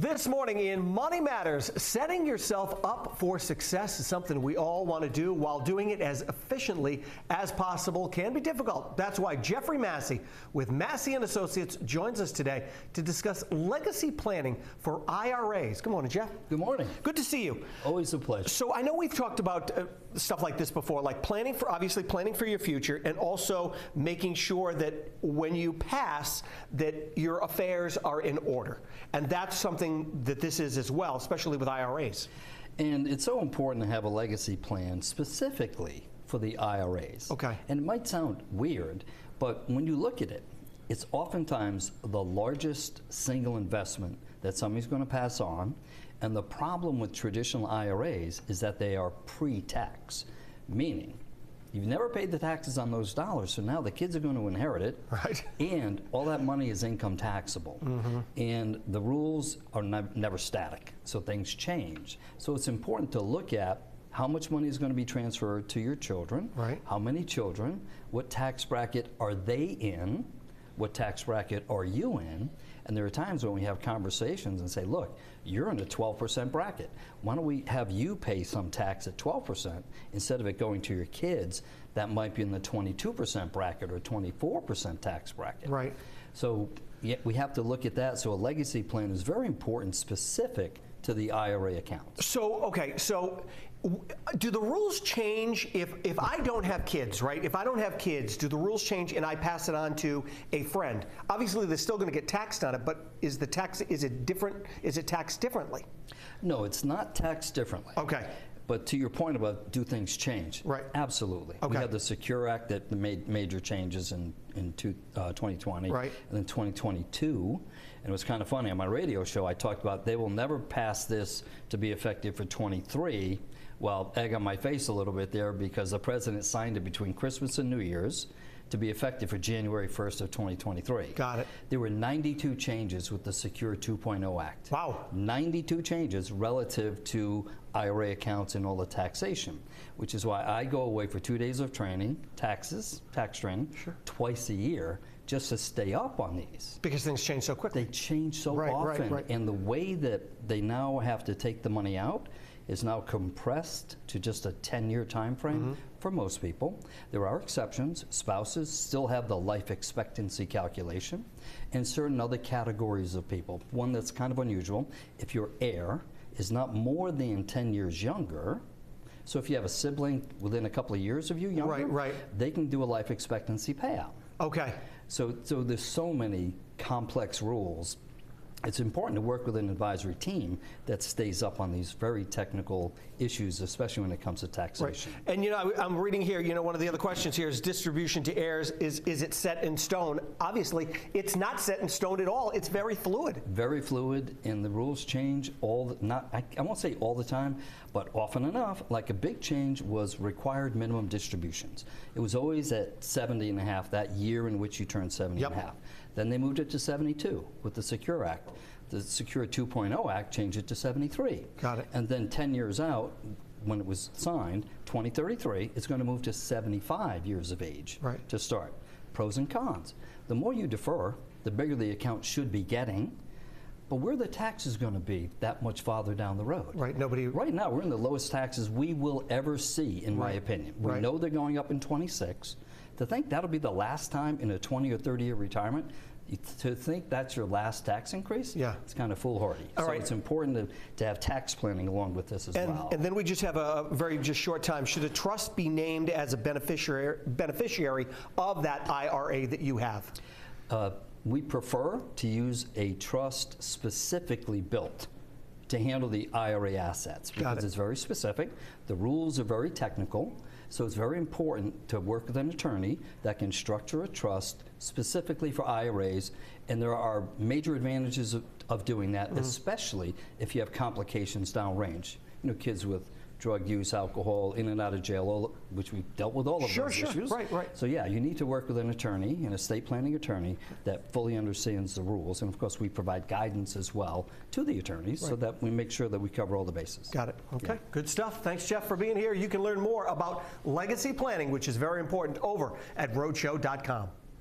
This morning in Money Matters, setting yourself up for success is something we all want to do, while doing it as efficiently as possible can be difficult. That's why Jeffrey Massey with Massey & Associates joins us today to discuss legacy planning for IRAs. Good morning, Jeff. Good morning. Good to see you. Always a pleasure. So I know we've talked about stuff like this before, like obviously planning for your future, and also making sure that when you pass, that your affairs are in order. And that's something that this is as well, especially with IRAs. And it's so important to have a legacy plan specifically for the IRAs. Okay. And it might sound weird, but when you look at it, it's oftentimes the largest single investment that somebody's going to pass on. And the problem with traditional IRAs is that they are pre-tax, meaning you've never paid the taxes on those dollars, so now the kids are going to inherit it, right? And all that money is income taxable. Mm-hmm. And the rules are never static, so things change. So it's important to look at how much money is going to be transferred to your children, right? How many children, what tax bracket are they in, what tax bracket are you in? And there are times when we have conversations and say, look, you're in a 12% bracket. Why don't we have you pay some tax at 12% instead of it going to your kids that might be in the 22% bracket or 24% tax bracket? Right. So yeah, we have to look at that. So a legacy plan is very important, specific to the IRA account. So, okay, so do the rules change if I don't have kids, right? If I don't have kids, do the rules change and I pass it on to a friend? Obviously, they're still going to get taxed on it, but is it taxed differently? No, it's not taxed differently. Okay. But to your point about do things change? Right. Absolutely. Okay. We had the Secure Act that made major changes in 2020. Right. And then 2022. And it was kind of funny. On my radio show, I talked about they will never pass this to be effective for 23. Well, egg on my face a little bit there because the president signed it between Christmas and New Year's to be effective for January 1st of 2023. Got it. There were 92 changes with the Secure 2.0 Act. Wow. 92 changes relative to IRA accounts and all the taxation, which is why I go away for 2 days of training, tax training, sure, twice a year, just to stay up on these. Because things change so quickly. They change so often. Right. And the way that they now have to take the money out is now compressed to just a 10-year time frame for most people. There are exceptions. Spouses still have the life expectancy calculation, and certain other categories of people. One that's kind of unusual, if your heir is not more than 10 years younger, so if you have a sibling within a couple of years of you younger, they can do a life expectancy payout. Okay. So there's so many complex rules. It's important to work with an advisory team that stays up on these very technical issues, especially when it comes to taxation. Right. And I'm reading here, one of the other questions here is distribution to heirs. Is it set in stone? Obviously, it's not set in stone at all. It's very fluid. Very fluid, and the rules change I won't say all the time, but often enough. Like a big change was required minimum distributions. It was always at 70 and a half that year in which you turned 70 and a half. Then they moved it to 72 with the Secure Act. The Secure 2.0 Act changed it to 73. Got it. And then 10 years out, when it was signed, 2033, it's going to move to 75 years of age to start. Pros and cons. The more you defer, the bigger the account should be getting. But where the taxes going to be that much farther down the road? Right. Right now, we're in the lowest taxes we will ever see, in my opinion. We know they're going up in 26. To think that'll be the last time in a 20 or 30-year retirement, to think that's your last tax increase, it's kind of foolhardy. So it's important to have tax planning along with this as well. And then we just have a very short time. Should a trust be named as a beneficiary of that IRA that you have? We prefer to use a trust specifically built to handle the IRA assets because it's very specific. The rules are very technical. So it's very important to work with an attorney that can structure a trust specifically for IRAs, and there are major advantages of doing that, especially if you have complications downrange. Kids with drug use, alcohol, in and out of jail, which we've dealt with all of those issues. Right. So yeah, you need to work with an attorney, an estate planning attorney that fully understands the rules. And of course, we provide guidance as well to the attorneys so that we make sure that we cover all the bases. Got it. Okay, good stuff. Thanks, Jeff, for being here. You can learn more about legacy planning, which is very important, over at Rhoadshow.com.